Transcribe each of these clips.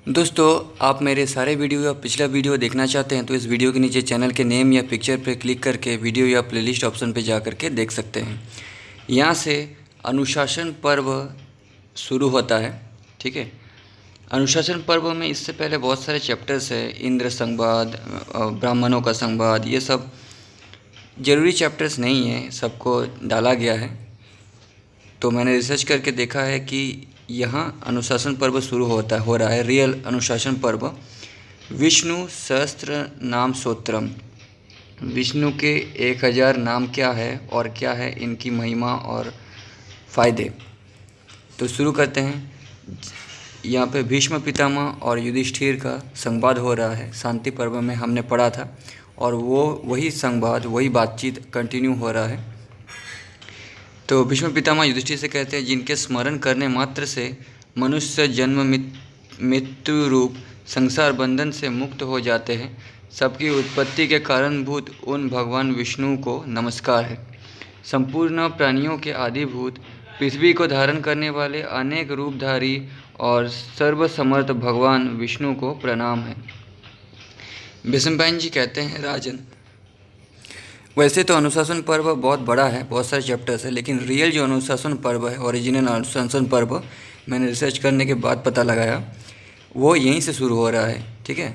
दोस्तों, आप मेरे सारे वीडियो या पिछला वीडियो देखना चाहते हैं तो इस वीडियो के नीचे चैनल के नेम या पिक्चर पर क्लिक करके वीडियो या प्लेलिस्ट ऑप्शन पर जा करके देख सकते हैं। यहाँ से अनुशासन पर्व शुरू होता है। ठीक है, अनुशासन पर्व में इससे पहले बहुत सारे चैप्टर्स है। इंद्र संवाद, ब्राह्मणों का संवाद, ये सब ज़रूरी चैप्टर्स नहीं है, सबको डाला गया है। तो मैंने रिसर्च करके देखा है कि यहाँ अनुशासन पर्व शुरू हो रहा है। रियल अनुशासन पर्व विष्णु सहस्त्र नाम स्तोत्रम। विष्णु के 1000 नाम क्या है और क्या है इनकी महिमा और फ़ायदे। तो शुरू करते हैं। यहाँ पे भीष्म पितामह और युधिष्ठिर का संवाद हो रहा है। शांति पर्व में हमने पढ़ा था और वही संवाद, वही बातचीत कंटिन्यू हो रहा है। तो भीष्म पितामह युधिष्ठिर से कहते हैं, जिनके स्मरण करने मात्र से मनुष्य जन्म मृत्यु रूप संसार बंधन से मुक्त हो जाते हैं, सबकी उत्पत्ति के कारणभूत उन भगवान विष्णु को नमस्कार है। संपूर्ण प्राणियों के आदिभूत, पृथ्वी को धारण करने वाले अनेक रूपधारी और सर्वसमर्थ भगवान विष्णु को प्रणाम है। भीष्मपायन जी कहते हैं, राजन, वैसे तो अनुशासन पर्व बहुत बड़ा है, बहुत सारे चैप्टर्स है, लेकिन रियल जो अनुशासन पर्व है, ओरिजिनल अनुशासन पर्व, मैंने रिसर्च करने के बाद पता लगाया वो यहीं से शुरू हो रहा है। ठीक है,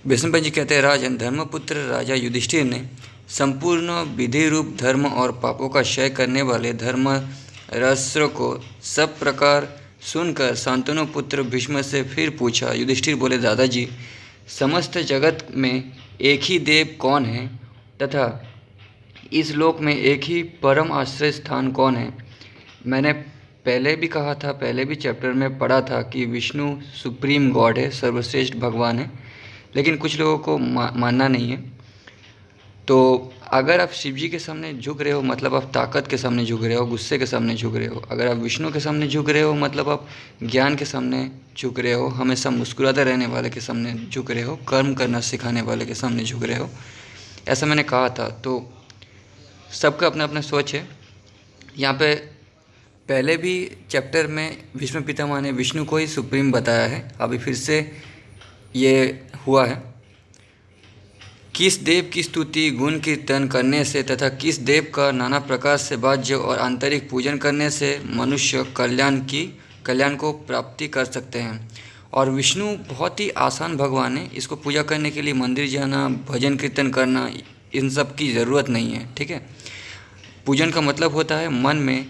भीष्मपायन जी कहते हैं, राजन, धर्मपुत्र राजा युधिष्ठिर ने संपूर्ण विधि रूप धर्म और पापों का क्षय करने वाले धर्म रहस्य को सब प्रकार सुनकर शांतनु पुत्र भीष्म से फिर पूछा। युधिष्ठिर बोले, दादाजी, समस्त जगत में एक ही देव कौन है तथा इस लोक में एक ही परम आश्रय स्थान कौन है? मैंने पहले भी कहा था, पहले भी चैप्टर में पढ़ा था कि विष्णु सुप्रीम गॉड है, सर्वश्रेष्ठ भगवान है, लेकिन कुछ लोगों को मानना नहीं है। तो अगर आप शिव जी के सामने झुक रहे हो मतलब आप ताकत के सामने झुक रहे हो, गुस्से के सामने झुक रहे हो। अगर आप विष्णु के सामने झुक रहे हो मतलब आप ज्ञान के सामने झुक रहे हो, हमेशा मुस्कुराते रहने वाले के सामने झुक रहे हो, कर्म करना सिखाने वाले के सामने झुक रहे हो, ऐसा मैंने कहा था। तो सबका अपना अपना सोच है। यहाँ पे पहले भी चैप्टर में भीष्म पितामह ने विष्णु को ही सुप्रीम बताया है, अभी फिर से ये हुआ है। किस देव की स्तुति गुण कीर्तन करने से तथा किस देव का नाना प्रकार से वाज्य और आंतरिक पूजन करने से मनुष्य कल्याण को प्राप्ति कर सकते हैं। और विष्णु बहुत ही आसान भगवान है, इसको पूजा करने के लिए मंदिर जाना, भजन कीर्तन करना, इन सब की ज़रूरत नहीं है। ठीक है, पूजन का मतलब होता है मन में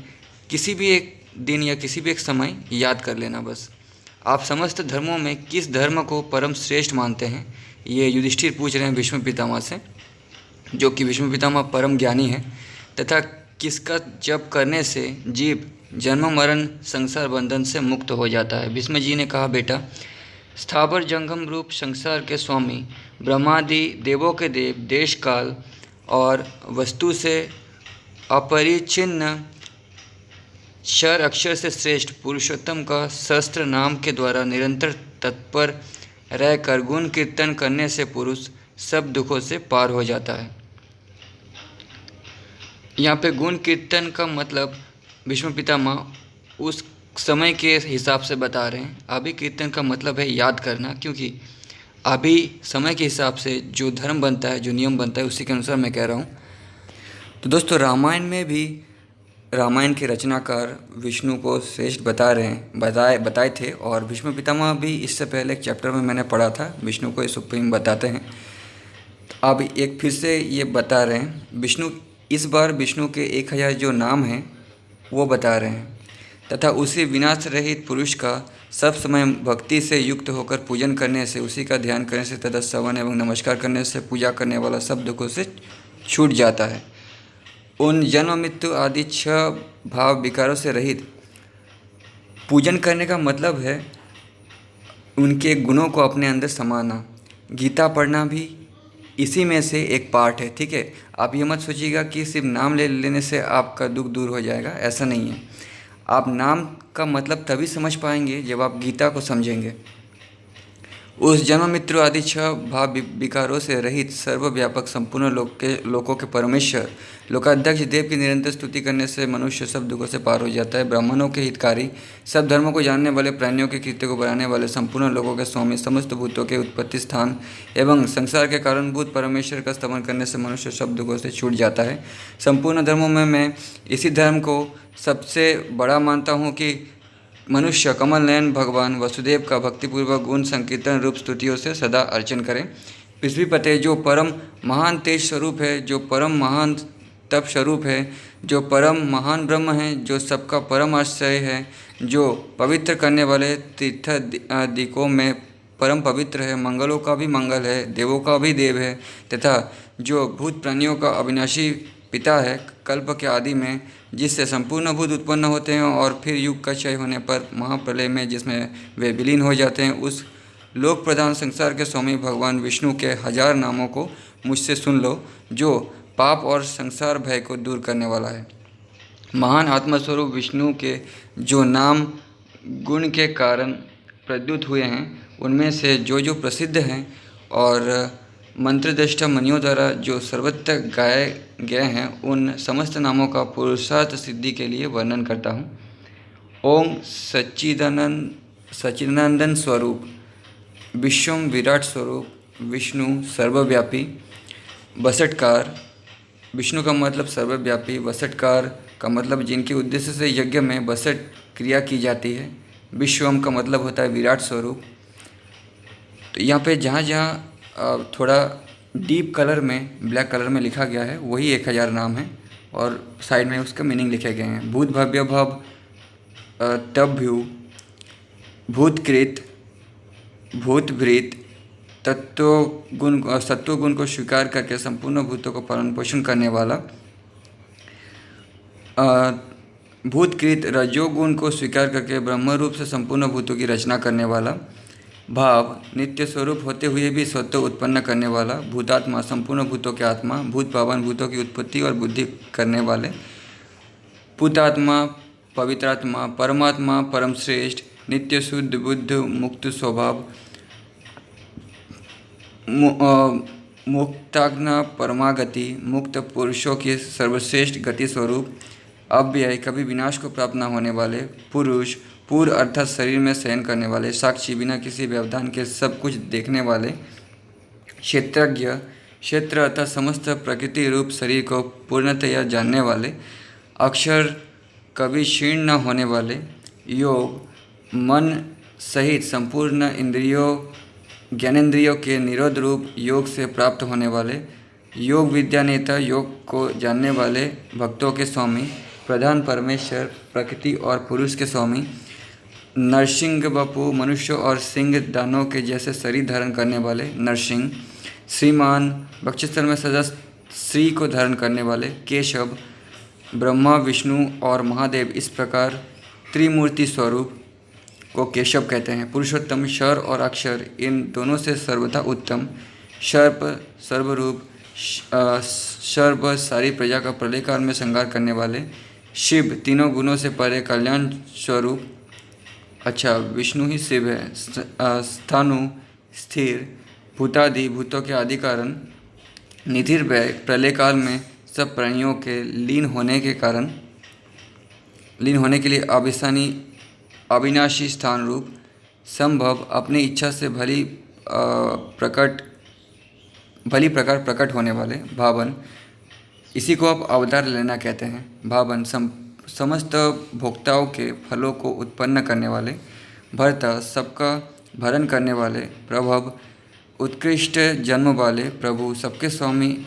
किसी भी एक दिन या किसी भी एक समय याद कर लेना बस। आप समस्त धर्मों में किस धर्म को परम श्रेष्ठ मानते हैं? ये युधिष्ठिर पूछ रहे हैं भीष्म पितामह से, जो कि भीष्म पितामह परम ज्ञानी है। तथा किसका जप करने से जीव जन्म मरण संसार बंधन से मुक्त हो जाता है? भीष्म जी ने कहा, बेटा, स्थावर जंगम रूप संसार के स्वामी, ब्रह्मादि देवों के देव, देश काल और वस्तु से अपरिच्छिन्न, क्षर अक्षर से श्रेष्ठ पुरुषोत्तम का सहस्त्र नाम के द्वारा निरंतर तत्पर रहकर गुण कीर्तन करने से पुरुष सब दुखों से पार हो जाता है। यहाँ पे गुण कीर्तन का मतलब भीष्म पितामह उस समय के हिसाब से बता रहे हैं। अभी कीर्तन का मतलब है याद करना, क्योंकि अभी समय के हिसाब से जो धर्म बनता है, जो नियम बनता है, उसी के अनुसार मैं कह रहा हूँ। तो दोस्तों, रामायण में भी रामायण के रचनाकार विष्णु को श्रेष्ठ बताए थे। और भीष्म पितामह भी इससे पहले एक चैप्टर में मैंने पढ़ा था, विष्णु को सुप्रीम बताते हैं। अब एक फिर से ये बता रहे हैं विष्णु, इस बार विष्णु के 1000 जो नाम हैं वो बता रहे हैं। तथा उसी विनाश रहित पुरुष का सब समय भक्ति से युक्त होकर पूजन करने से, उसी का ध्यान करने से तथा श्रवण एवं नमस्कार करने से पूजा करने वाला सब दुखों से छूट जाता है। उन जन्म मृत्यु आदि 6 भाव विकारों से रहित पूजन करने का मतलब है उनके गुणों को अपने अंदर समाना। गीता पढ़ना भी इसी में से एक पार्ट है। ठीक है, आप ये मत सोचिएगा कि सिर्फ नाम लेने से आपका दुख दूर हो जाएगा, ऐसा नहीं है। आप नाम का मतलब तभी समझ पाएंगे जब आप गीता को समझेंगे। उस जन्म मृत्यु आदि 6 भाव विकारों से रहित सर्वव्यापक संपूर्ण लोकों के परमेश्वर लोकाध्यक्ष देव की निरंतर स्तुति करने से मनुष्य सब दुखों से पार हो जाता है। ब्राह्मणों के हितकारी, सब धर्मों को जानने वाले, प्राणियों के कृत्य को बढ़ाने वाले, संपूर्ण लोगों के स्वामी, समस्त भूतों के उत्पत्ति स्थान एवं संसार के कारणभूत परमेश्वर का स्तमन करने से मनुष्य सब दुखों से छूट जाता है। संपूर्ण धर्मों में मैं इसी धर्म को सबसे बड़ा मानता हूँ कि मनुष्य कमल नयन भगवान वसुदेव का भक्तिपूर्वक गुण संकीर्तन रूप स्तुतियों से सदा अर्चन करें। पृथ्वी पते जो परम महान तेज स्वरूप है, जो परम महान तप स्वरूप है, जो परम महान ब्रह्म है, जो सबका परम आश्रय है, जो पवित्र करने वाले तीर्थ दिकों में परम पवित्र है, मंगलों का भी मंगल है, देवों का भी देव है, तथा जो भूत प्राणियों का अविनाशी पिता है, कल्प के आदि में जिससे संपूर्ण भूत उत्पन्न होते हैं और फिर युग का क्षय होने पर महाप्रलय में जिसमें वे विलीन हो जाते हैं, उस लोक प्रधान संसार के स्वामी भगवान विष्णु के 1000 नामों को मुझसे सुन लो, जो पाप और संसार भय को दूर करने वाला है। महान आत्मस्वरूप विष्णु के जो नाम गुण के कारण प्रद्युत हुए हैं, उनमें से जो प्रसिद्ध हैं और मंत्रदृष्टा मुनियों द्वारा जो सर्वत्र गाए गए हैं, उन समस्त नामों का पुरुषार्थ सिद्धि के लिए वर्णन करता हूँ। ओम सच्चिदानंद स्वरूप, विश्वम विराट स्वरूप, विष्णु सर्वव्यापी, वसटकार। विष्णु का मतलब सर्वव्यापी, वसटकार का मतलब जिनके उद्देश्य से यज्ञ में वसट क्रिया की जाती है। विश्वम का मतलब होता है विराट स्वरूप। तो यहाँ पे जहाँ जहाँ थोड़ा डीप कलर में, ब्लैक कलर में लिखा गया है, वही 1000 नाम है और साइड में उसका मीनिंग लिखे गए हैं। भूत भव्य भव, तभ्यु, भूतकृत, भूतभृत, सत्व गुण को स्वीकार करके संपूर्ण भूतों को पालन पोषण करने वाला, भूतकृत रजोगुण को स्वीकार करके ब्रह्म रूप से संपूर्ण भूतों की रचना करने वाला, भाव नित्य स्वरूप होते हुए भी सत्व उत्पन्न करने वाला, भूतात्मा संपूर्ण भूतों के आत्मा, भूत पावन भूतों की उत्पत्ति और बुद्धि करने वाले, भूतात्मा पवित्रात्मा, परमात्मा परम श्रेष्ठ, नित्य शुद्ध बुद्ध मुक्त स्वभाव, मुक्ताग्न परमागति, मुक्त पुरुषों की सर्वश्रेष्ठ गति स्वरूप, अव्यय कभी विनाश को प्राप्त न होने वाले, पुरुष पूर्व अर्थात शरीर में शयन करने वाले, साक्षी बिना किसी व्यवधान के सब कुछ देखने वाले, क्षेत्रज्ञ क्षेत्र अर्थात समस्त प्रकृति रूप शरीर को पूर्णतया जानने वाले, अक्षर कभी क्षीण न होने वाले, योग मन सहित संपूर्ण इंद्रियों ज्ञानेंद्रियों के निरोध रूप योग से प्राप्त होने वाले, योग विद्या नेता योग को जानने वाले, भक्तों के स्वामी, प्रधान परमेश्वर, प्रकृति और पुरुष के स्वामी, नरसिंह बपू मनुष्य और सिंह दानों के जैसे शरीर धारण करने वाले, नरसिंह, श्रीमान वक्षस्थल में सदा श्री को धारण करने वाले, केशव ब्रह्मा विष्णु और महादेव इस प्रकार त्रिमूर्ति स्वरूप को केशव कहते हैं। पुरुषोत्तम शर और अक्षर इन दोनों से सर्वथा उत्तम, सर्प सर्वरूप, सर्व सारी प्रजा का प्रलय काल में संहार करने वाले, शिव तीनों गुणों से परे कल्याण स्वरूप, अच्छा विष्णु ही शिव है, स्थाणु स्थिर, भूतादि भूतों के आदि कारण, निधिर्भय प्रलय काल में सब प्राणियों के लीन होने के लिए अविनाशी स्थान रूप, संभव अपनी इच्छा से भली प्रकार प्रकट होने वाले, भावन इसी को आप अवतार लेना कहते हैं, भावन समस्त भोक्ताओं के फलों को उत्पन्न करने वाले, भर्ता सबका भरण करने वाले, प्रभव उत्कृष्ट जन्म वाले, प्रभु सबके स्वामी,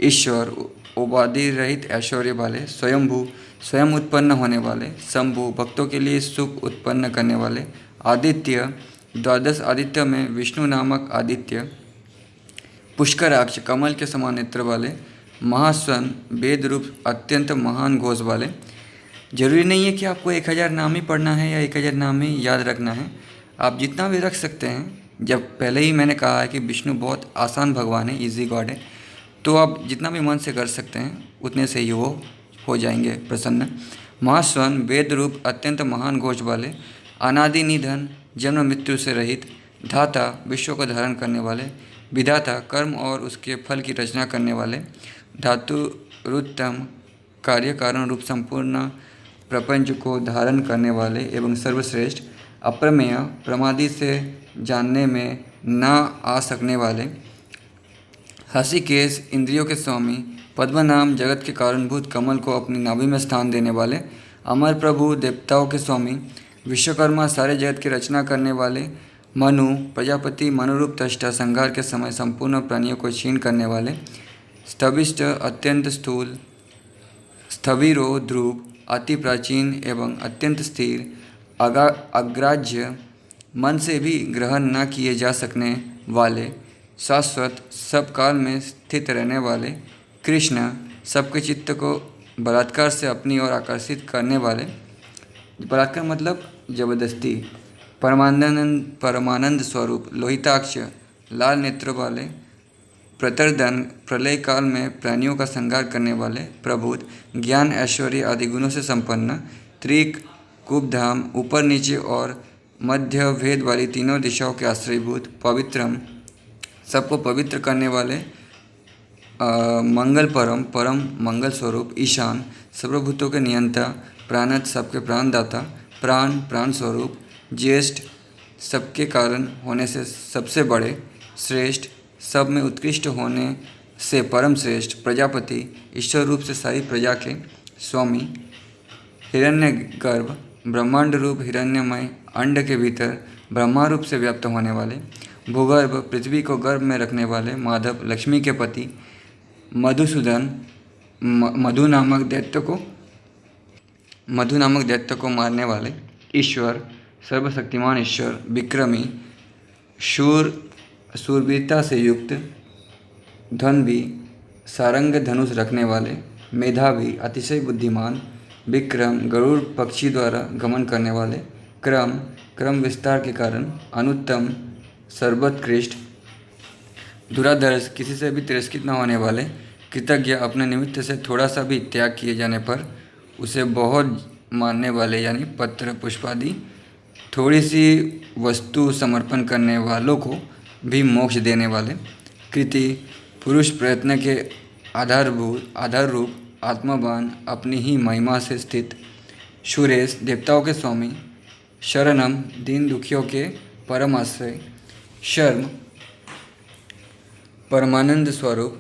ईश्वर उपाधि रहित ऐश्वर्य वाले, स्वयंभू स्वयं उत्पन्न होने वाले, शंभु भक्तों के लिए सुख उत्पन्न करने वाले, आदित्य 12 आदित्य में विष्णु नामक आदित्य, पुष्कराक्ष कमल के समान नेत्र वाले, महास्वन वेद रूप अत्यंत महान घोष वाले। जरूरी नहीं है कि आपको 1000 नाम ही पढ़ना है या 1000 नाम ही याद रखना है, आप जितना भी रख सकते हैं। जब पहले ही मैंने कहा है कि विष्णु बहुत आसान भगवान है, इजी गॉड है, तो आप जितना भी मन से कर सकते हैं उतने से ही वो हो जाएंगे प्रसन्न। महास्वन वेद रूप अत्यंत महान घोष वाले, अनादि निधन जन्म मृत्यु से रहित, धाता विश्व को धारण करने वाले, विधाता कर्म और उसके फल की रचना करने वाले, धातुरुत्तम कार्य कारण रूप संपूर्ण प्रपंच को धारण करने वाले एवं सर्वश्रेष्ठ, अप्रमेय प्रमादि से जानने में न आ सकने वाले, हंसीकेश इंद्रियों के स्वामी, पद्मनाम जगत के कारणभूत कमल को अपनी नाभि में स्थान देने वाले, अमर प्रभु देवताओं के स्वामी, विश्वकर्मा सारे जगत की रचना करने वाले, मनु प्रजापति मनुरूप तष्टा संहार के समय संपूर्ण प्राणियों को क्षीण करने वाले, स्तभिष्ट अत्यंत स्थूल, स्थविरो ध्रुव अति प्राचीन एवं अत्यंत स्थिर, अग्राह्य मन से भी ग्रहण न किए जा सकने वाले, शाश्वत सब काल में स्थित रहने वाले, कृष्ण सबके चित्त को बलात्कार से अपनी ओर आकर्षित करने वाले, बलात्कार मतलब जबरदस्ती, परमानंद स्वरूप, लोहिताक्ष लाल नेत्रों वाले, प्रतरदन प्रलय काल में प्राणियों का संहार करने वाले, प्रबुद्ध ज्ञान ऐश्वर्य आदि गुणों से संपन्न, त्रिक कुबधाम ऊपर नीचे और मध्य भेद वाली तीनों दिशाओं के आश्रयभूत, पवित्रम सबको पवित्र करने वाले, मंगल परम मंगल स्वरूप, ईशान सर्वभूतों के नियंता, प्राणत सबके प्राणदाता, प्राण स्वरूप, ज्येष्ठ सबके कारण होने से सबसे बड़े, श्रेष्ठ सब में उत्कृष्ट होने से परम श्रेष्ठ, प्रजापति ईश्वर रूप से सारी प्रजा के स्वामी, हिरण्यगर्भ ब्रह्मांड रूप हिरण्यमय अंड के भीतर ब्रह्मा रूप से व्याप्त होने वाले, भूगर्भ पृथ्वी को गर्भ में रखने वाले, माधव लक्ष्मी के पति, मधुसूदन मधु नामक दैत्य को मारने वाले, ईश्वर सर्वशक्तिमान ईश्वर, विक्रमी शूरवीरता से युक्त, धनवी सारंग धनुष रखने वाले, मेधावी अतिशय बुद्धिमान, विक्रम गरुड़ पक्षी द्वारा गमन करने वाले, क्रम विस्तार के कारण, अनुत्तम सर्वोत्कृष्ट, दुराधर्ष किसी से भी तिरस्कृत न होने वाले, कृतज्ञ अपने निमित्त से थोड़ा सा भी त्याग किए जाने पर उसे बहुत मानने वाले, यानी पत्र पुष्पादि थोड़ी सी वस्तु समर्पण करने वालों को भी मोक्ष देने वाले, कृति पुरुष प्रयत्न के आधार रूप, आत्मवान अपनी ही महिमा से स्थित, सुरेश देवताओं के स्वामी, शरणम दीन दुखियों के परम आश्रय, शर्म परमानंद स्वरूप,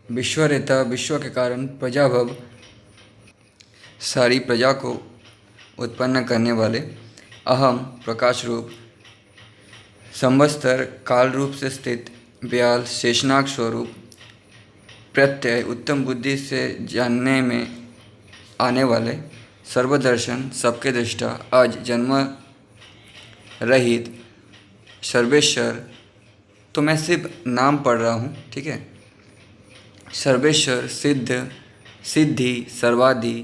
विश्वरेता विश्व के कारण, प्रजाभव सारी प्रजा को उत्पन्न करने वाले, अहम प्रकाश रूप, संवत्सर काल रूप से स्थित, व्याल शेषनाग स्वरूप, प्रत्यय उत्तम बुद्धि से जानने में आने वाले, सर्वदर्शन सबके दृष्टा, आज जन्म रहित, सर्वेश्वर, तो मैं सिर्फ नाम पढ़ रहा हूँ, ठीक है। सर्वेश्वर सिद्धि सर्वादि,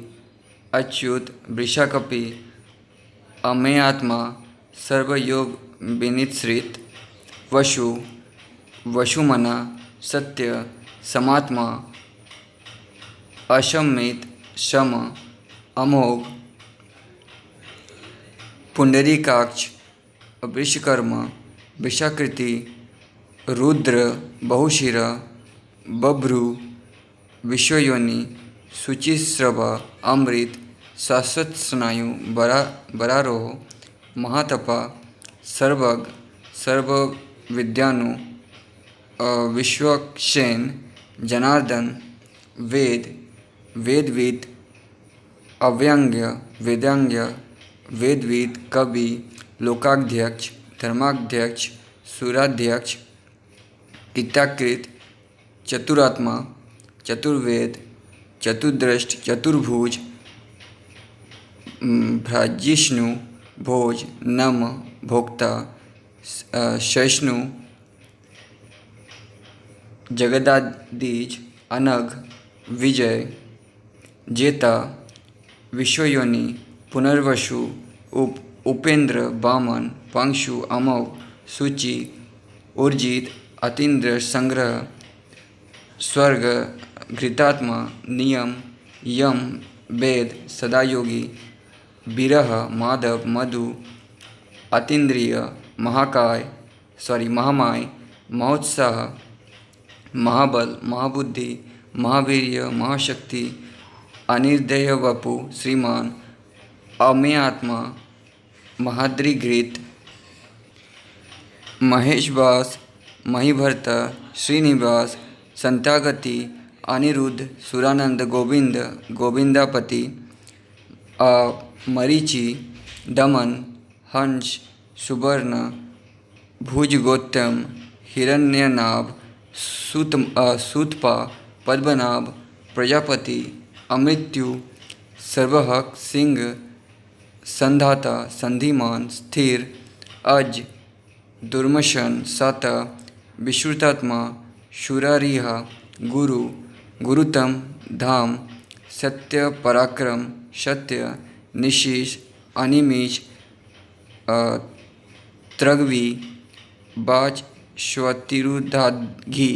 अच्युत वृषाकपि, अमेय आत्मा, सर्वयोग विनिश्रित, वसुमना, सत्य, समात्मा, अशमित, शम, अमोघ, पुंडरीकाक्ष, वृषकर्म, वृषाकृति, रुद्र, बहुशिर, बभ्रु, विश्वयोनि, शुचिश्रव, अमृत, शाश्वत स्नायु, बरारोह, महातपा, सर्वज्ञ, सर्वविद्यानु, विश्वक्षेन, जनार्दन, वेदविद, अव्यंग्य, वेदांग्य, वेदविद, कवि, लोकाध्यक्ष, धर्माध्यक्ष, सुराध्यक्ष, कृत्याकृत, चतुरात्मा, चतुर्वेद, चतुर्दृष्ट, चतुर्भुज, भ्राजिष्णु, भोज, नम, भोक्ता, सहिष्णु, जगदादीज, अनघ, विजय, जेता, विश्वयोनि, पुनर्वसु, उपेंद्र, वामन, पांशु, अमोघ, सूचि, उर्जित, अतीन्द्र, संग्रह, स्वर्ग, घृतात्मा, नियम, यम, वेद, सदायोगी, विरह, माधव, मधु, अतीन्द्रिय, महाकाय, महामाय, महोत्साह, महाबल, महाबुद्धि, महावीर्य, महाशक्ति, अनिर्देय वपु, श्रीमान, अमेय आत्मा, महाद्रिघृत, महेशवास, महीभर्ता, श्रीनिवास, संत्यागति, अनिरुद्ध, सुरानंद, गोविंद, गोविंदापति, मरीचि, दमन, हंस, सुवर्ण, भुजगोत्तम, हिरण्यनाभ, सूतपा, पद्मनाभ, प्रजापति, अमृत्यु, सर्वहक, सिंह, संधाता, संधिमान, स्थिर, अज, दुर्मशन, सत, विश्रुतात्मा, शूरारिहा, गुरु, गुरुतम, धाम, सत्य, पराक्रम, सत्य, निशीष, अनिमीष, त्रग्वी, बाज, श्वतिरुधाघी,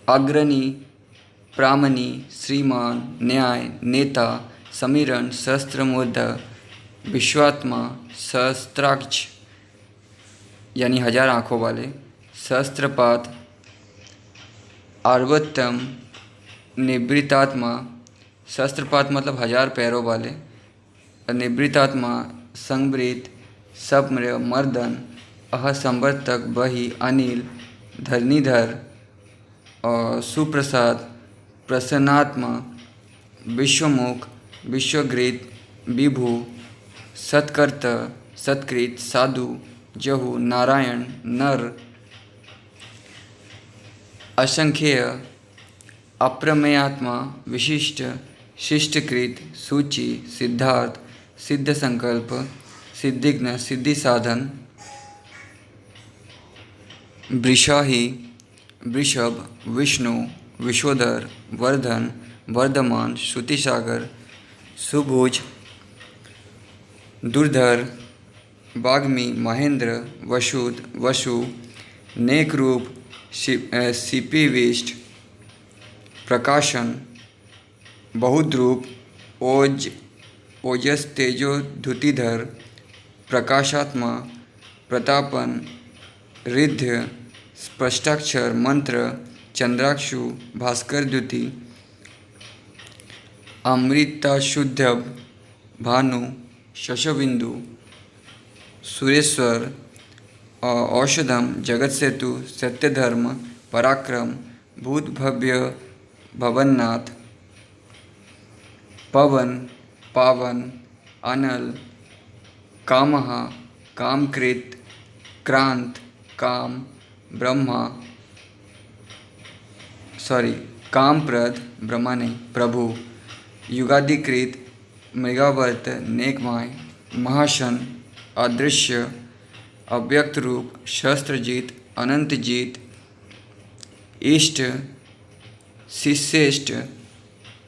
अग्रणी, प्रामणी, श्रीमान, न्याय, नेता, समीरण, सहस्त्रमोध, विश्वात्मा, सहस्त्राक्ष यानी 1000 आँखों वाले, सहस्त्रपात, अर्वोत्तम, निवृत्तात्मा, सहस्त्रपात मतलब 1000 पैरों वाले, निवृत्तात्मा, संवृत, सप्र, मर्दन, असंवर्तक, बही, अनिल, धरणीधर, सुप्रसाद, प्रसन्नात्मा, विश्वमुख, विश्वघृत, विभु, सत्कर्त, सत्कृत, साधु, जहु, नारायण, नर, असंख्येय, अप्रमेयात्मा, विशिष्ट, शिष्टकृत, सूचि, सिद्धार्थ, सिद्ध संकल्प, सिद्धिघ्न, सिद्धि साधन, वृषाही, वृषभ, विष्णु, विश्वोदर, वर्धन, वर्धमान, श्रुतिसागर, सुभुज, दुर्धर, वाग्मी, महेंद्र, वशुद, वसु, नेकरूप, सिपिविष्ट, प्रकाशन, बहुद्रूप, ओज, ओजस, तेजो, धुतिधर, प्रकाशात्मा, प्रतापन, रिद्ध, स्पष्टाक्षर, मंत्र, चंद्राक्षु, भास्कर द्युति, अमृताशुद्धभ, भानु, शशबिंदु, सुरेश्वर, औषधम, जगत सेतु, सत्यधर्म, पराक्रम, भूत भव्य, भवन्नाथ, पवन, पावन, अनल, कामः, कामकृत, क्रांत, काम, ब्रह्मा, कामप्रद, ब्रह्मा नहीं, प्रभु, युगाधिकृत, मृगावर्त, नेकमाय, महाशन, अदृश्य, अव्यक्त रूप, शस्त्रजीत, अनंतजीत, इष्ट, शिष्येष्ट,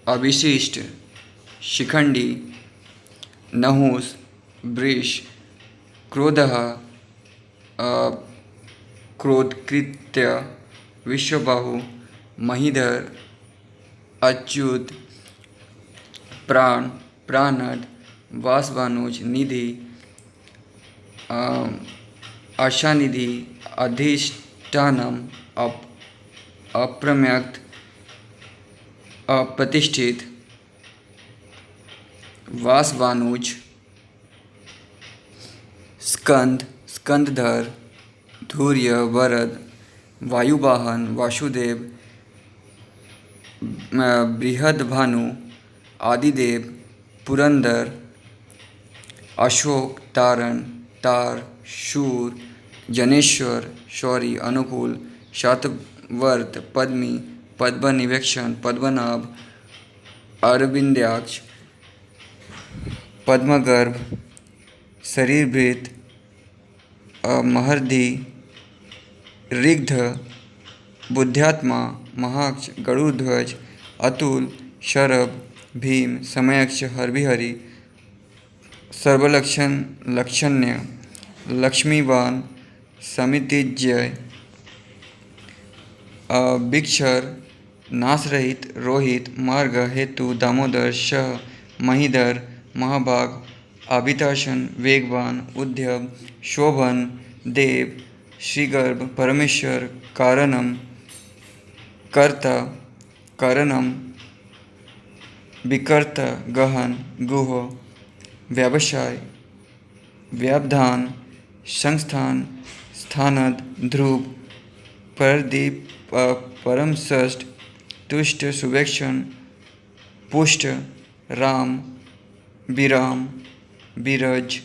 अभिशिष्ट, शिखंडी, नहुस, वृष, क्रोधः, क्रोधकृत्य, विश्वबाहु, महीधर, अच्युत, प्राण, प्राणद, वासवानुज, निधि, आशानिधि, अधिष्ठानम, अप्रम्यक्त, अप्रतिष्ठित, वासवानुज, स्कंद, स्कंदधर, धूर्य, वरद, वायुवाहन, वासुदेव, बृहदभानु, आदिदेव, पुरंदर, अशोक, तारण, तार, शूर, जनेश्वर, शौरी, अनुकूल, शातवर्त, पद्मी, पद्मनिवेक्षण, पद्मनाभ, अरविंद्याक्ष, पद्मगर्भ, शरीरभृत, महर्धि, ऋग्ध, बुद्ध्यात्मा, महाक्ष, गरुध्वज, अतुल, शरभ, भीम, समयक्ष, हर्भिहरि, सर्वलक्षण, लक्षण्य, लक्ष्मीवान, समितिज्य, बिक्षर, नासरहित, रोहित, मार्ग, हेतु, दामोदर, शह, महीधर, महाभाग, अभिताशन, वेगवान, उद्यम, शोभन, देव, श्रीगर्भ, परमेश्वर, कारणम, कर्ता, कारणम, विकर्ता, गहन, गुह, व्यवसाय, व्यवधान, संस्थान, स्थानद, ध्रुव, परदीप, परम षष्ठ, तुष्ट, सुवेक्षण, पुष्ट, राम, विराम, विरज,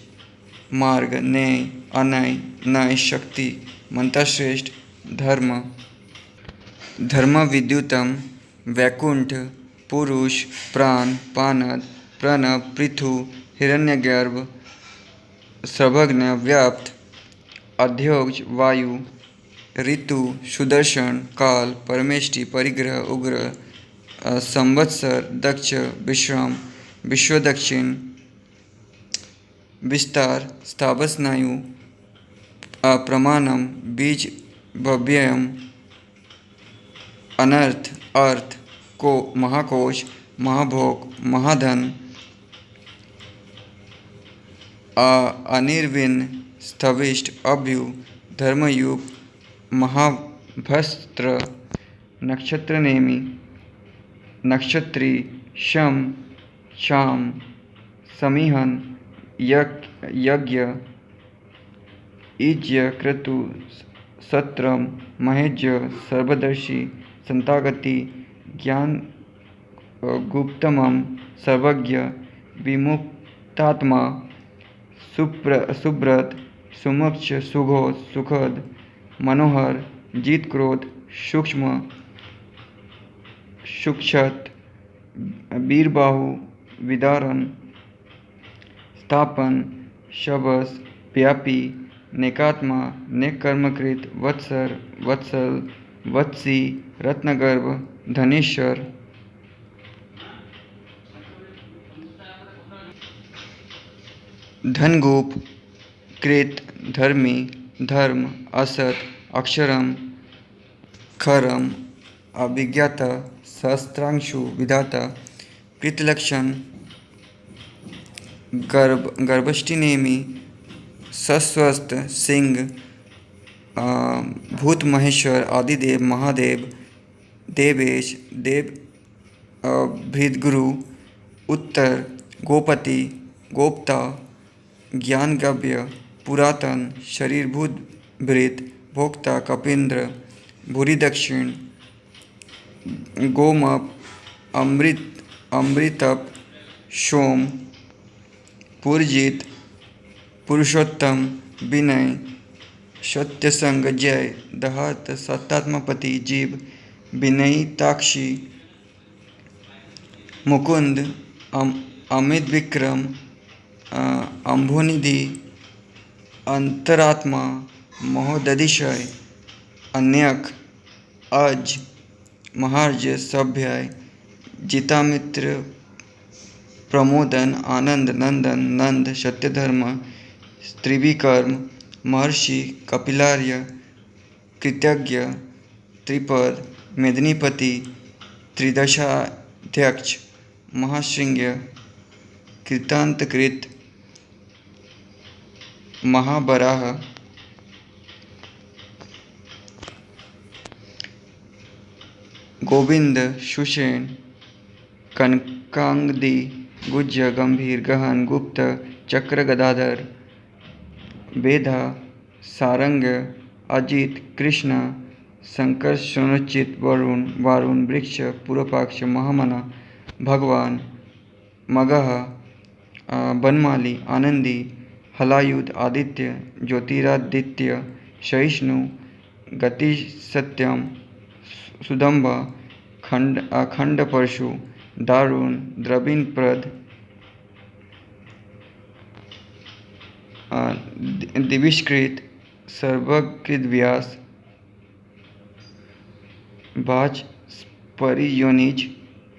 मार्ग, न्याय, अनय, नय, शक्ति, मंत्रश्रेष्ठ, धर्म, धर्म विद्युतम, वैकुंठ, पुरुष, प्राण, पानद, प्रणव, पृथु, हिरण्यगर्भ, सर्वज्ञ, व्याप्त, अध्योज, वायु, ऋतु, सुदर्शन, काल, परमेष्टि, परिग्रह, उग्र, संवत्सर, दक्ष, विश्राम, विश्वदक्षिण, विस्तार, स्थावर स्नायु, प्रमाणम, बीज, भव्यम, अनर्थ, अर्थ, को, महाकोश, महाभोग, महाधन, अनिर्विन्न, स्थविष्ट, अभ्यु, धर्मयुग, महाभस्त्र, नक्षत्र नेमि, नक्षत्री, शम, शाम, समीहन, यज्ञ, ईज्य, क्रतु, सत्रम, महेज्य, सर्वदर्शी, संतागति, ज्ञान, गुप्तमम, सर्वज्ञ, विमुक्तात्मा, सुब्रत, सुमुक्ष, सुघोष, सुखद, मनोहर, जीत, क्रोध, सूक्ष्म, सुक्षत, वीरबाहु, विदारण, स्थापन, शबस, व्यापी, नेकात्मा, नेक कर्मकृत, वत्सर, वत्सल, वत्सी, रत्नगर्भ, धनेश्वर, धनगोप, कृत, धर्मी, धर्म, असत, अक्षरम, खरम, अभिज्ञाता, सहस्त्रांशु, विधाता, कृतलक्षण, गर्भष्टिनेमि, सस्वस्थ, सिंह, भूत, महेश्वर, आदिदेव, महादेव, देवेश, देव, भृतगुरु, उत्तर, गोपति, गोप्ता, ज्ञानगव्य, पुरातन, शरीरभूत, भृत, भोक्ता, कपींद्र, भूरि दक्षिण, गोमप, अमृतप, सोम, पुरजित, पुरुषोत्तम, विनय, सत्यसंग, जय, दहत, सत्तात्मपति, जीव, विनयिताक्षी, मुकुंद, अमित विक्रम, अम्भोनिधि, अंतरात्मा, महोदधिशय, अन्यक, अज, महार्ज, सभ्य, जितामित्र, प्रमोदन, आनंद, नंदन, नंद, सत्यधर्म, त्रिविक्रम, महर्षि, कपिलार्य, कृतज्ञ, त्रिपद, मेदिनीपति, त्रिदशाध्यक्ष, महाशृंग, कृतांतकृत, महाबराह, गोविंद, सुषेण, कनकांगदी, गुज्ज, गंभीर, गहन, गुप्त, चक्र, गदाधर, वेदा, सारंग, अजित, कृष्ण, शंकर, सुनिश्चित, वरुण, वारुण, वृक्ष, पूर्वपक्ष, महामना, भगवान, मगह, बनमाली, आनंदी, हलायुध, आदित्य, ज्योतिरादित्य, सहिष्णु, गति, सत्यम, सुदम्भ, अखंड, परशु, दारुण, द्रविण प्रद, दिविष्कृत, सर्वकृत, व्यास, वाच, परियोनिज,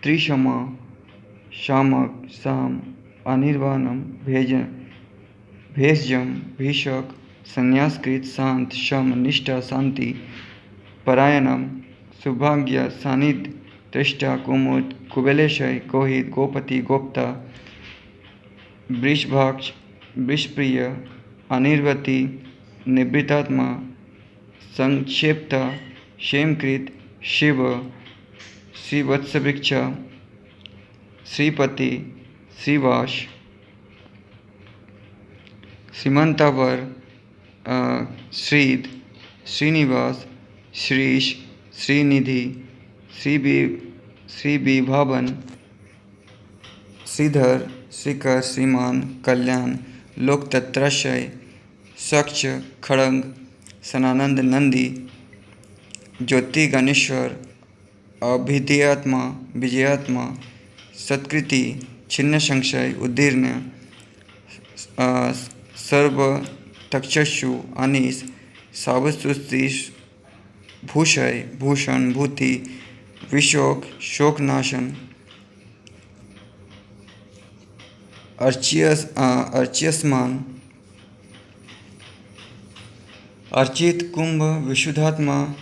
त्रिशमा, शामक, साम, अनिर्वाणम, भेषजम, भीषक, संन्यासकृत, शांत, शम, निष्ठा, शांति, परायणम, सौभाग्य, सानिध्य, त्रिष्ठा, कुमुद, कुबेलेशय, गोहित, गोपति, गोप्ता, वृषभाक्ष, वृषप्रिय, अनिर्वती, निवृत्तात्मा, संक्षेप्ता, क्षेमकृत, शिव, श्रीवत्सवृक्ष, श्रीपति, श्रीवास, श्रीमंतावर, श्रीध, श्रीनिवास, श्रीश, श्रीनिधि, श्रीविभावन, श्रीधर, श्रीकर, श्रीमान, कल्याण, लोकतत्राश्रय, सक्ष, खड़ंग, सनानंद नंदी, ज्योति गणेश्वर, अभिधेयात्मा, विजयात्मा, सत्कृति, छिन्न संशय, उद्दीर्ण, सर्व तक्षु, अनीस, सावस्तुति, भूषय, भूषण, भूति, विशोक, शोकनाशन, अर्च्यस्मान, अर्चित, कुंभ, विशुद्धात्मा,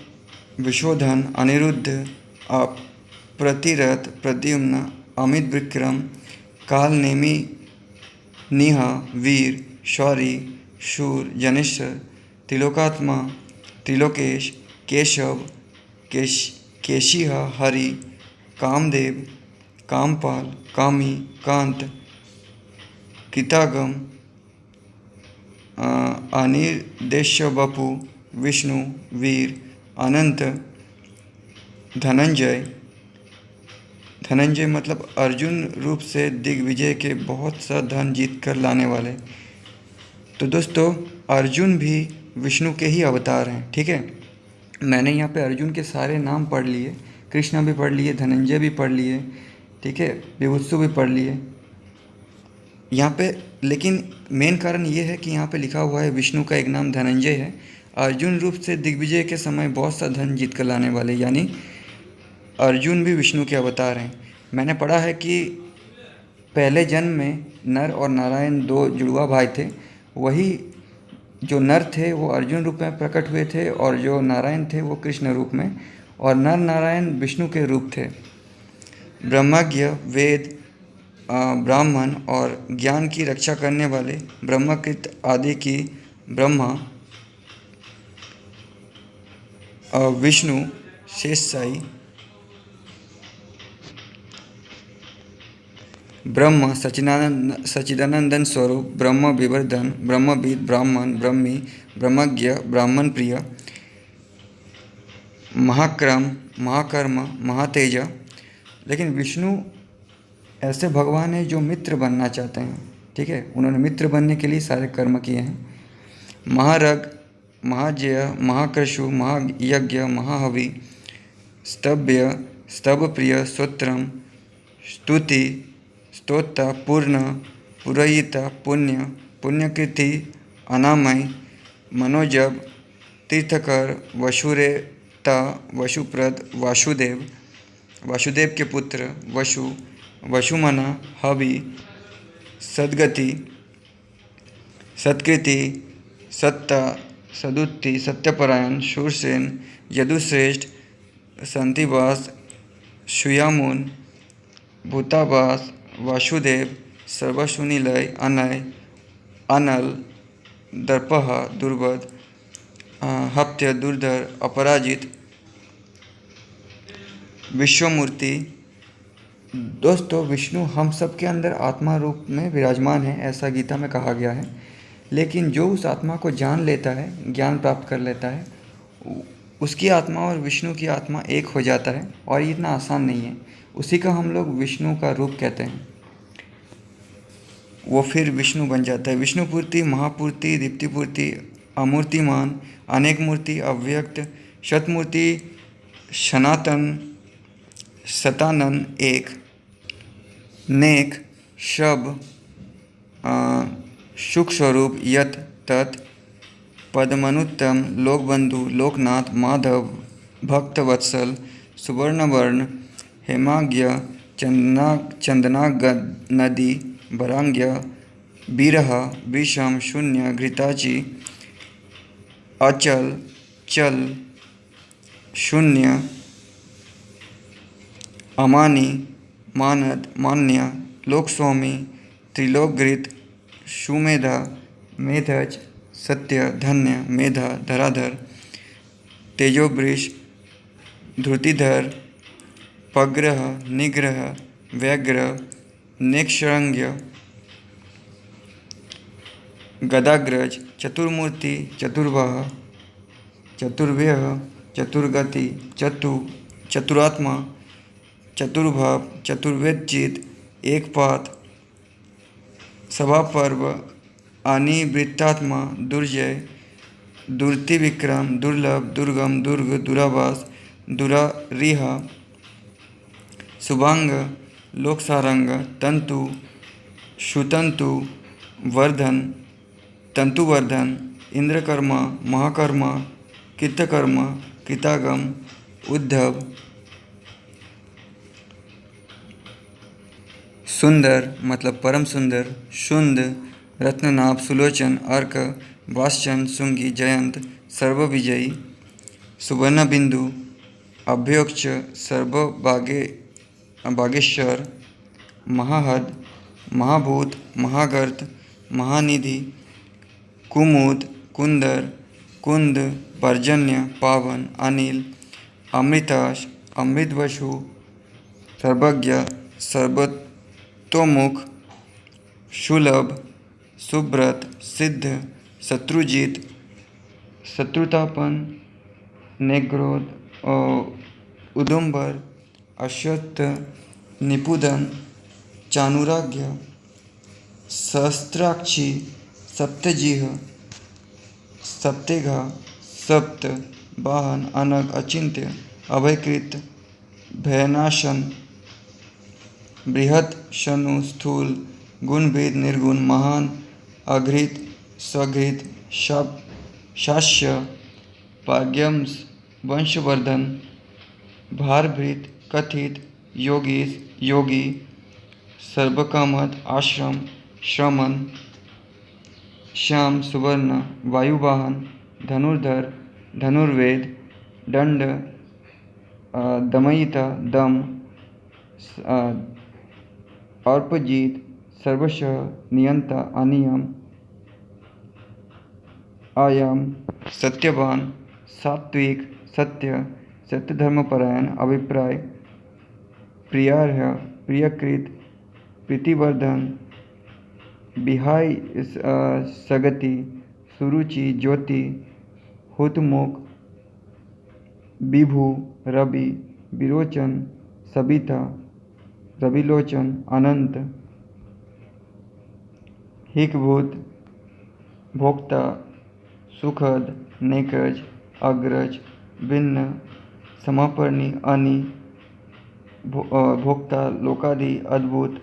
विशोधन, अनिरुद्ध, प्रतिरथ, प्रद्युम्न, अमित विक्रम, काल नेमि, निहा, वीर, शौरी, शूर, जनेश्वर, त्रिलोकात्मा, त्रिलोकेश, केशव, केशिहा, हरि, कामदेव, कामपाल, कामी, कांत, कृतागम, अनिर्देश्य बपु, विष्णु, वीर, अनंत, धनंजय। धनंजय मतलब अर्जुन रूप से दिग्विजय के बहुत सा धन जीत कर लाने वाले। तो दोस्तों, अर्जुन भी विष्णु के ही अवतार हैं, ठीक है। मैंने यहाँ पे अर्जुन के सारे नाम पढ़ लिए, कृष्ण भी पढ़ लिए, धनंजय भी पढ़ लिए, ठीक है, विभुत्सु भी पढ़ लिए यहाँ पे। लेकिन मेन कारण ये है कि यहाँ पे लिखा हुआ है विष्णु का एक नाम धनंजय है। अर्जुन रूप से दिग्विजय के समय बहुत सा धन जीत कर लाने वाले, यानी अर्जुन भी विष्णु के अवतार हैं। मैंने पढ़ा है कि पहले जन्म में नर और नारायण दो जुड़वा भाई थे। वही जो नर थे वो अर्जुन रूप में प्रकट हुए थे और जो नारायण थे वो कृष्ण रूप में, और नर नारायण विष्णु के रूप थे। ब्रह्मज्ञ, वेद, ब्राह्मण और ज्ञान की रक्षा करने वाले, ब्रह्मकृत आदि की ब्रह्मा, विष्णु, शेषशायी, ब्रह्म, सच्चिदानंदन स्वरूप, ब्रह्म विवर्धन, ब्रह्मविद, ब्राह्मण, ब्रह्मी, ब्रह्मज्ञ, ब्राह्मण प्रिय, महाक्रम, महाकर्म, महातेज। लेकिन विष्णु ऐसे भगवान हैं जो मित्र बनना चाहते हैं, ठीक है। उन्होंने मित्र बनने के लिए सारे कर्म किए हैं। महारग, महाजय, महाकृषु, महायज्ञ, महाहवि, स्तभ्य, स्तभप्रिय, स्तोत्रम, स्तुति, स्तोत्र, पूर्ण, पुरयिता, पुण्य, पुण्यकृति, अनामय, मनोजब, तीर्थकर, वशुरेता, वशुप्रद, वासुदेव, वासुदेव के पुत्र, वशु, वशुमना, हवि, सद्गति, सत्कृति, सत्ता, सदुत्ति, सत्यपरायण, शूरसेन, यदुश्रेष्ठ, संतिवास, शुयामुन, भूतावास, वासुदेव, सर्वसुनिलय, अनय, अनल, दर्पह, दुर्वध, हप्त्य, दुर्धर, अपराजित, विश्वमूर्ति। दोस्तों, विष्णु हम सब के अंदर आत्मा रूप में विराजमान है, ऐसा गीता में कहा गया है। लेकिन जो उस आत्मा को जान लेता है, ज्ञान प्राप्त कर लेता है, उसकी आत्मा और विष्णु की आत्मा एक हो जाता है। और ये इतना आसान नहीं है। उसी का हम लोग विष्णु का रूप कहते हैं। वो फिर विष्णु बन जाता है। विष्णुपूर्ति, महापूर्ति, दीप्तिपूर्ति, अमूर्तिमान, अनेक मूर्ति, अव्यक्त, शतमूर्ति, सनातन, सतानन, एक, नेक, शब, सुख स्वरूप, यत, तत्, पद्मनुत्तम, लोकबंधु, लोकनाथ, माधव, भक्तवत्सल, सुवर्णवर्ण, हेमाज्ञ, चंदनाग नदी, वरांग्य, बीरह, विषम, शून्य, घृताची, अचल, चल, शून्य, अमानी, मानद, मान्य, लोकस्वामी, त्रिलोकघृत, सुमेधा, मेधज, सत्य, धन्य, मेधा, धराधर, तेजोवृष, धृतिधर, पग्रह, निग्रह, व्यग्र, नेक्षरंग्य, गदाग्रज, चतुर्मूर्ति, चतुर्बाह, चतुर्व्यह, चतुर्गति, चतुरात्मा, चतुर्भाव, चतुर्वेदचित, एकपात, सभापर्व, अनिवृत्तात्मा, दुर्जय, दुर्तिविक्रम, दुर्लभ, दुर्गम, दुर्ग, दुरावास, दुरारिह, शुभांग, लोकसारंग, तंतु, सुतंतु, वर्धन, तंतुवर्धन, इंद्रकर्मा, महाकर्मा, कृतकर्मा, कृतागम, उद्धव, सुंदर मतलब परम सुंदर, शुंद, रत्ननाभ, सुलोचन, अर्क, वासचन, सुंगी, जयंत, सर्वविजयी, सुवर्णबिंदु, अभ्योक्ष, बागेश्वर, महाहद, महाभूत, महागर्त, महानिधि, कुमुद, कुंदर, कुंद, पर्जन्य, पावन, अनिल, अमृताश, अमृतवशु, सर्वज्ञ, सर्वतोमुख, सुलभ, सुब्रत, सिद्ध, शत्रुजित, शत्रुतापन, नेग्रोध, उदुम्बर, अश्वत्थ, निपुदन, चानुराज्ञ, सहस्त्राक्षी, सप्तजिह, सप्तेघा, सप्त, वाहन, अनग, अचिंत्य, अभयकृत, भयनाशन, बृहत्, शनु, स्थूल, गुणभेद, निर्गुण, महान, अघृत, स्वघृत, शास्य, पाग्यंस, वंशवर्धन, भारभृत, कथित, योगीश, योगी, सर्वकामद, आश्रम, श्रमण, श्याम, सुवर्ण, वायुवाहन, धनुर्धर, धनुर्वेद, दंड, दमयिता, दम, अर्पजीत, सर्वशः, नियंता, अनियम, आयाम, सत्यवान, सात्विक, सत्य, सत्यधर्मपरायण, अभिप्राय, प्रियार्ह, प्रियकृत, प्रीतिवर्धन, विहाय, सगति, सुरुचि, ज्योति, हुतमुख, विभु, रवि, विरोचन, सबिता, रविलोचन, अनंत, हिकभूत, भोक्ता, सुखद, नेकज, अग्रज, भिन्न, समापर्णी, अनि, भोक्ता, लोकादि, अद्भुत,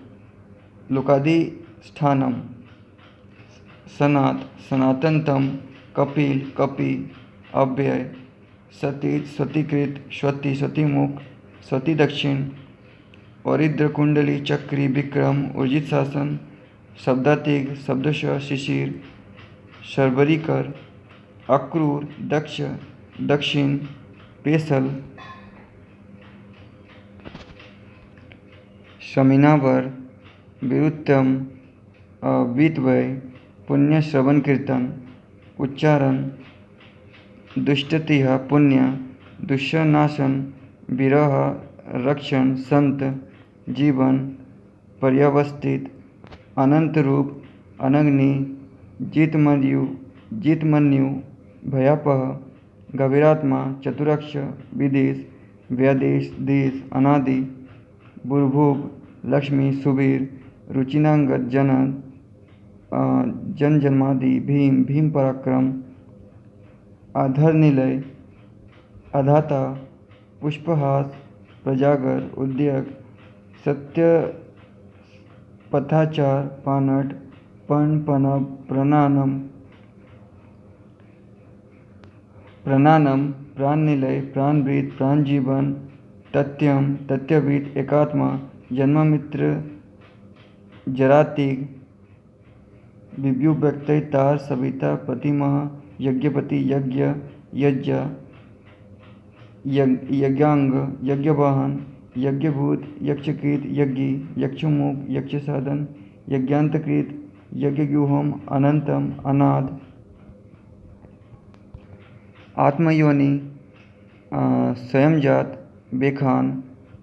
लोकादि स्थानम, सनात, सनातनतम, कपिल, कपि, अव्यय, सतीत, सतीकृत, स्वति, सतीमुख, सती दक्षिण, औरिद्र, कुंडली, चक्री, विक्रम, उर्जित शासन, शब्दातिग, शब्दशः, शिशिर, शर्वरीकर, अक्रूर, दक्ष, दक्षिण, पेशल, शमीनावर, विरुत्तम, वितवय, पुण्य, श्रवण, कीर्तन, उच्चारण, दुष्टतिह, पुण्य, दुष्टनाशन, विरह, रक्षण, संत, जीवन, पर्यावस्थित, अनंत रूप, अनग्नि, जीतमन्यु, भयापह, गभीरात्मा, चतुरक्ष, विदेश, व्यादेश, देश, अनादि, बुर्भुग, लक्ष्मी, सुबीर, रुचिनांगद, जनन, जन्मादि, भीम, भीम पराक्रम, आधरनिलय, अधाता, पुष्पहास, प्रजागर, उद्यग, सत्य, पथाचार, पानट, पणपनब, प्रणानम, प्राणनिलय, प्राणवृत, प्राणजीवन, तथ्यम, तथ्यविद, एकात्मा, जन्ममित्र, जरातिग, विव्युव्यक्त, तार, सविता, प्रतिमा, यज्ञपति, यज्ञ, यज्ञ, यज्ञांग, यज्ञवाहन, यज्ञभूत, यक्षकृत, यज्ञी, यक्षमुख, यक्षसाधन, यज्ञांतकृत, यज्ञव्यूहम, अनंतम, अनाद, आत्मयोनि, स्वयंजात, बेखान,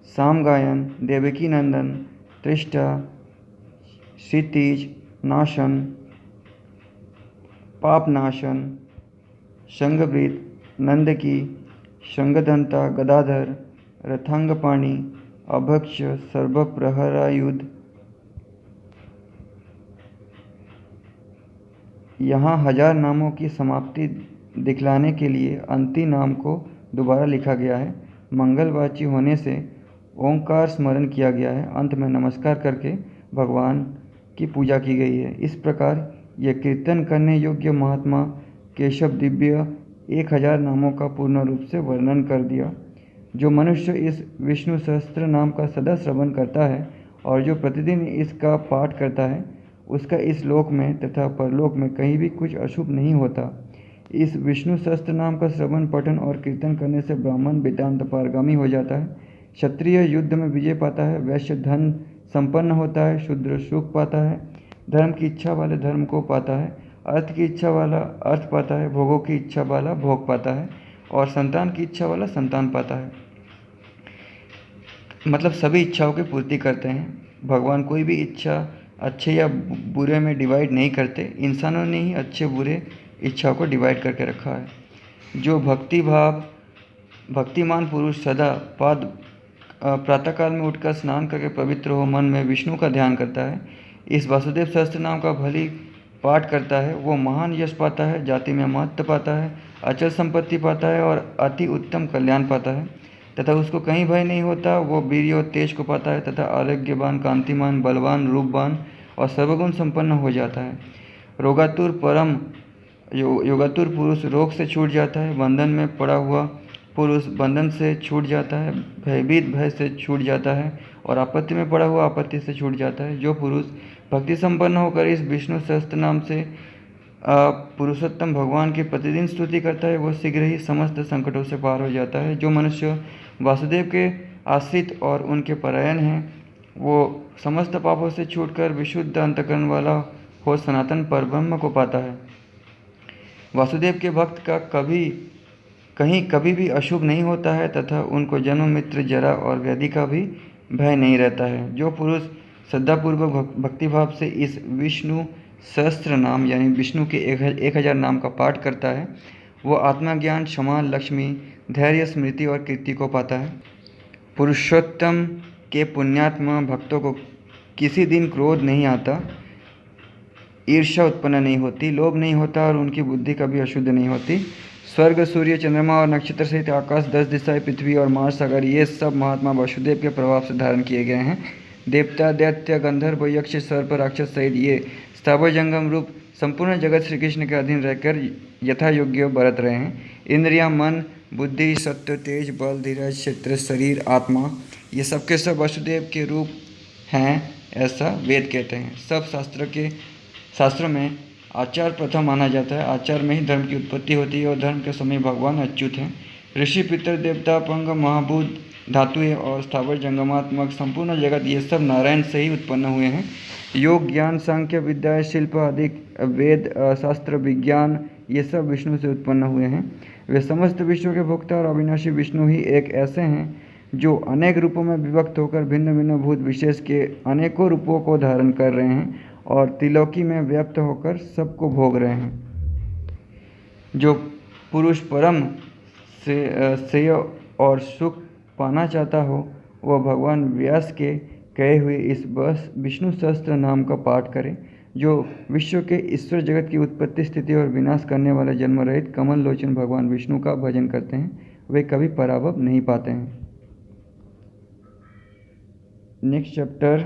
सामगायन, देवकी नंदन, त्रिष्टा, क्षितिज नाशन, पापनाशन, शंगभृत, नंदकी, शंगदंता, गदाधर, रथांगपाणि, अभक्ष, सर्वप्रहरायुध। यहाँ 1000 नामों की समाप्ति दिखलाने के लिए अंतिम नाम को दोबारा लिखा गया है। मंगलवाची होने से ओंकार स्मरण किया गया है। अंत में नमस्कार करके भगवान की पूजा की गई है। इस प्रकार यह कीर्तन करने योग्य महात्मा केशव दिव्य 1000 नामों का पूर्ण रूप से वर्णन कर दिया। जो मनुष्य इस विष्णु सहस्त्र नाम का सदा श्रवण करता है और जो प्रतिदिन इसका पाठ करता है, उसका इस लोक में तथा परलोक में कहीं भी कुछ अशुभ नहीं होता। इस विष्णु सहस्त्र नाम का श्रवण, पठन और कीर्तन करने से ब्राह्मण वेदांत पारगामी हो जाता है, क्षत्रिय युद्ध में विजय पाता है, वैश्य धन संपन्न होता है, शूद्र सुख पाता है, धर्म की इच्छा वाले धर्म को पाता है, अर्थ की इच्छा वाला अर्थ पाता है, भोगों की इच्छा वाला भोग पाता है और संतान की इच्छा वाला संतान पाता है। मतलब सभी इच्छाओं की पूर्ति करते हैं। भगवान कोई भी इच्छा अच्छे या बुरे में डिवाइड नहीं करते। इंसानों ने ही अच्छे बुरे इच्छाओं को डिवाइड करके रखा है। जो भक्तिमान पुरुष सदा प्रातःकाल में उठकर स्नान करके पवित्र हो मन में विष्णु का ध्यान करता है, इस वासुदेव सहस्त्र नाम का भली पाठ करता है, वो महान यश पाता है, जाति में महत्व पाता है, अचल संपत्ति पाता है और अति उत्तम कल्याण पाता है तथा उसको कहीं भय नहीं होता। वो वीर्य और तेज को पाता है तथा आरोग्यवान, कांतिमान, बलवान, रूपवान और सर्वगुण संपन्न हो जाता है। योगातुर पुरुष रोग से छूट जाता है, बंधन में पड़ा हुआ पुरुष बंधन से छूट जाता है, भयभीत भय से छूट जाता है और आपत्ति में पड़ा हुआ आपत्ति से छूट जाता है। जो पुरुष भक्ति संपन्न होकर इस विष्णु सहस्त्र नाम से पुरुषोत्तम भगवान की प्रतिदिन स्तुति करता है, वो शीघ्र ही समस्त संकटों से पार हो जाता है। जो मनुष्य वासुदेव के आश्रित और उनके परायण हैं, वो समस्त पापों से छूटकर विशुद्ध अंतकरण वाला हो सनातन परब्रह्म को पाता है। वासुदेव के भक्त का कभी भी अशुभ नहीं होता है तथा उनको जन्म, मित्र, जरा और व्याधि का भी भय नहीं रहता है। जो पुरुष श्रद्धापूर्वक भक्तिभाव से इस विष्णु सहस्त्र नाम यानी विष्णु के 1000 नाम का पाठ करता है, वो आत्मज्ञान, क्षमा, लक्ष्मी, धैर्य, स्मृति और कीर्ति को पाता है। पुरुषोत्तम के पुण्यात्मा भक्तों को किसी दिन क्रोध नहीं आता, ईर्ष्या उत्पन्न नहीं होती, लोभ नहीं होता और उनकी बुद्धि कभी अशुद्ध नहीं होती। स्वर्ग, सूर्य, चंद्रमा और नक्षत्र सहित आकाश, 10 दिशाएं, पृथ्वी और महासागर, ये सब महात्मा वासुदेव के प्रभाव से धारण किए गए हैं। देवता, दैत्य, गंधर्व, यक्ष, सर्प, राक्षस सहित ये स्थावर जंगम रूप संपूर्ण जगत श्री कृष्ण के अधीन रहकर यथा योग्य बरत रहे हैं। इंद्रियां, मन, बुद्धि, सत्य, तेज, बल, धीरज, क्षेत्र, शरीर, आत्मा, ये सब के सब वासुदेव के रूप हैं, ऐसा वेद कहते हैं। सब शास्त्रों में आचार प्रथम माना जाता है। आचार में ही धर्म की उत्पत्ति होती है और धर्म के समय भगवान अच्युत हैं। ऋषि, पितर, देवता, पंग, महाभूत, धातुएं और स्थावर जंगमात्मक संपूर्ण जगत, ये सब नारायण से ही उत्पन्न हुए हैं। योग, ज्ञान, सांख्य, विद्या, शिल्प आदि वेद, शास्त्र, विज्ञान, ये सब विष्णु से उत्पन्न हुए हैं। वे समस्त विश्व के भोक्ता और अविनाशी विष्णु ही एक ऐसे हैं जो अनेक रूपों में विभक्त होकर भिन्न भिन्न भूत विशेष के अनेकों रूपों को धारण कर रहे हैं और त्रिलोकी में व्याप्त होकर सबको भोग रहे हैं। जो पुरुष परम श्रेय और सुख पाना चाहता हो, वह भगवान व्यास के कहे हुए इस बस विष्णु सहस्त्र नाम का पाठ करे। जो विश्व के ईश्वर, जगत की उत्पत्ति, स्थिति और विनाश करने वाले जन्म रहित कमल लोचन भगवान विष्णु का भजन करते हैं, वे कभी पराभव नहीं पाते हैं। Next chapter